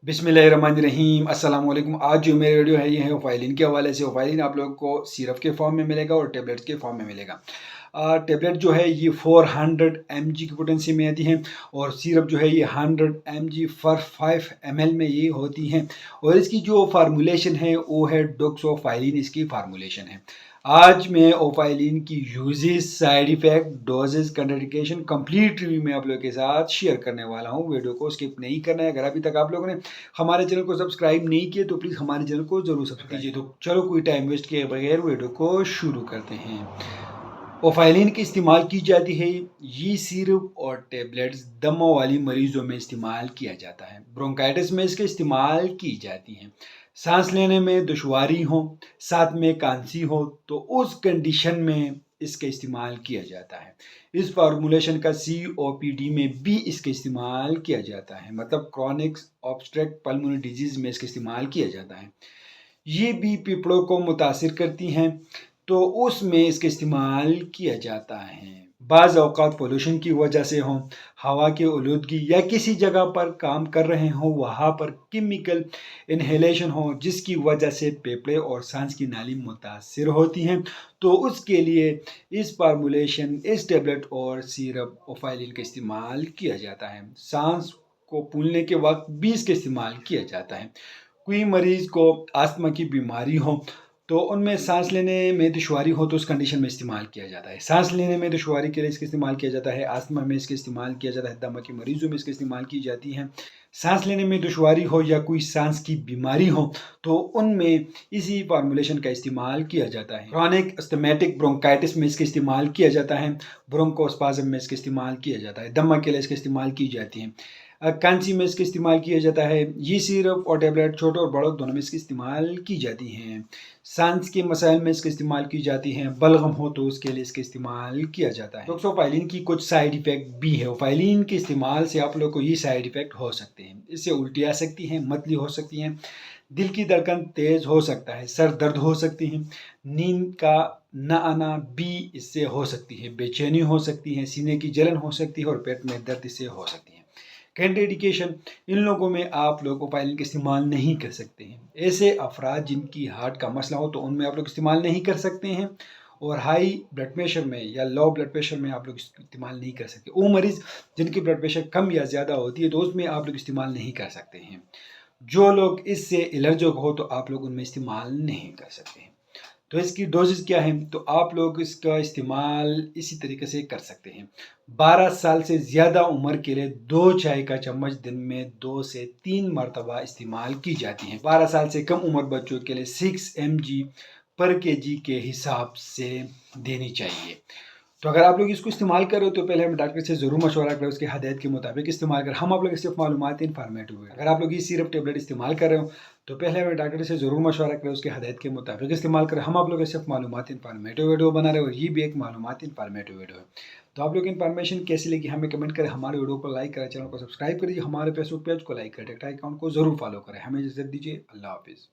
बिस्मिल्लाहिर्रहमानिर्रहीम अस्सलाम वालेकुम। आज जो मेरी वीडियो है ये है ओफाइलिन के हवाले से। ओफाइलिन आप लोगों को सिरप के फॉर्म में मिलेगा और टेबलेट्स के फॉर्म में मिलेगा। टेबलेट जो है ये 400 mg की पोटेंसी में आती है और सिरप जो है ये 100 mg फॉर 5 ml में ये होती हैं। और इसकी जो फार्मूलेशन है वो है डोक्सोफाइलिन, इसकी फार्मूलेशन है। आज मैं ओफाइलिन की uses, side effect, doses, contraindication complete review में आप लोगों के साथ शेयर करने वाला हूँ। वीडियो को स्किप नहीं करना है। अगर अभी तक आप लोगों ने हमारे चैनल को सब्सक्राइब नहीं किया तो प्लीज़ हमारे चैनल को जरूर सब्सक्राइब कीजिए। तो चलो कोई टाइम वेस्ट किए बगैर वीडियो को शुरू करते हैं। ओफाइलिन की इस्तेमाल की जाती है, ये सिरप और टेबलेट्स दमा वाली मरीजों में इस्तेमाल किया जाता है। ब्रोंकाइटिस में इसके इस्तेमाल की जाती हैं। सांस लेने में दुश्वारी हो, साथ में खांसी हो तो उस कंडीशन में इसका इस्तेमाल किया जाता है। इस फार्मूलेशन का COPD में भी इसका इस्तेमाल किया जाता है, मतलब क्रॉनिक ऑब्स्ट्रक्टिव पल्मोनरी डिजीज में इसका इस्तेमाल किया जाता है। ये भी फेफड़ों को मुतासिर करती हैं तो उसमें इसका इस्तेमाल किया जाता है। बाज़ औक़ात पोल्यूशन की वजह से हो, हवा की आलूदगी या किसी जगह पर काम कर रहे हों वहाँ पर केमिकल इन्हेलेशन हो जिसकी वजह से फेफड़े और सांस की नाली मुतासिर होती हैं, तो उसके लिए इस फार्मूलेशन, इस टेबलेट और सिरप ओफाइलिन का इस्तेमाल किया जाता है। सांस को फूलने के वक्त भी इसका इस्तेमाल किया जाता है। कोई मरीज को आस्थमा की बीमारी हो तो उनमें सांस लेने में दुश्वारी हो तो उस कंडीशन में इस्तेमाल किया जाता है। सांस लेने में दुश्वारी के लिए इसका इस्तेमाल किया जाता है। आस्थमा में इसका इस्तेमाल किया जाता है। दमा के मरीजों में इसका इस्तेमाल की जाती है। सांस लेने में दुश्वारी हो या कोई सांस की बीमारी हो तो उनमें इसी फार्मूलेशन का इस्तेमाल किया जाता है। क्रॉनिक अस्थमैटिक ब्रोंकाइटिस में इसका इस्तेमाल किया जाता है। ब्रोंकोस्पाज्म में इसका इस्तेमाल किया जाता है। दमा के लिए इसका इस्तेमाल की जाती है। कांसी में इसका इस्तेमाल किया जाता है। ये सिरप और टेबलेट छोटे और बड़ों दोनों में इसकी इस्तेमाल की जाती हैं। सांस के मसाइल में इसका इस्तेमाल की जाती हैं। बलगम हो तो उसके लिए इसका इस्तेमाल किया जाता है। डोक्सोफाइलिन की कुछ साइड इफेक्ट भी है। ओफाइलिन के इस्तेमाल से आप लोग को ये साइड इफेक्ट हो सकते हैं। इससे उल्टी आ सकती हैं, मतली हो सकती हैं, दिल की धड़कन तेज हो सकता है, सर दर्द हो सकती है, नींद का न आना भी इससे हो सकती है, बेचैनी हो सकती है, सीने की जलन हो सकती है और पेट में दर्द इससे हो सकती है। कंट्राइंडिकेशन, इन लोगों में आप लोग ओफाइलिन का इस्तेमाल नहीं कर सकते हैं। ऐसे अफराद जिनकी हार्ट का मसला हो तो उनमें आप लोग इस्तेमाल नहीं कर सकते हैं। और हाई ब्लड प्रेशर में या लो ब्लड प्रेशर में आप लोग इस्तेमाल नहीं कर सकते। वो मरीज़ जिनकी ब्लड प्रेशर कम या ज़्यादा होती है तो उसमें आप लोग इस्तेमाल नहीं कर सकते हैं। जो लोग इससे एलर्जिक हो तो आप लोग उनमें इस्तेमाल नहीं कर सकते हैं। तो इसकी डोजेस क्या है, तो आप लोग इसका इस्तेमाल इसी तरीके से कर सकते हैं। 12 साल से ज़्यादा उम्र के लिए 2 चाय का चम्मच दिन में 2 से 3 मरतबा इस्तेमाल की जाती है। 12 साल से कम उम्र बच्चों के लिए 6 mg पर kg के हिसाब से देनी चाहिए। तो अगर आप लोग इसको इस्तेमाल कर रहे हो तो पहले हम डॉक्टर से ज़रूर मशवरा करें, उसके हदायत के मुताबिक इस्तेमाल करें। हम आप लोग सिर्फ मालूमात इन्फॉर्मेटिव है। अगर आप लोग ये सिरप टेबलेट इस्तेमाल कर रहे हो तो पहले हमें डॉक्टर से ज़रूर मशवरा करें, उसके हदायत के मुताबिक इस्तेमाल करें। हम आप लोग सिर्फ मालूमात इन्फॉर्मेटिव वीडियो बना रहे हो और ये भी एक मालूमात इन्फॉर्मेटिव वीडियो है। तो आप लोग इन्फॉर्मेशन कैसी लगी हमें कमेंट करें, हमारे वीडियो को लाइक करें, चैनल को सब्सक्राइब करिए, हमारे फेसबुक पेज को लाइक करें, टिकटॉक अकाउंट को ज़रूर फॉलो करें। हमें इजाज़त दीजिए। अल्लाह हाफिज़।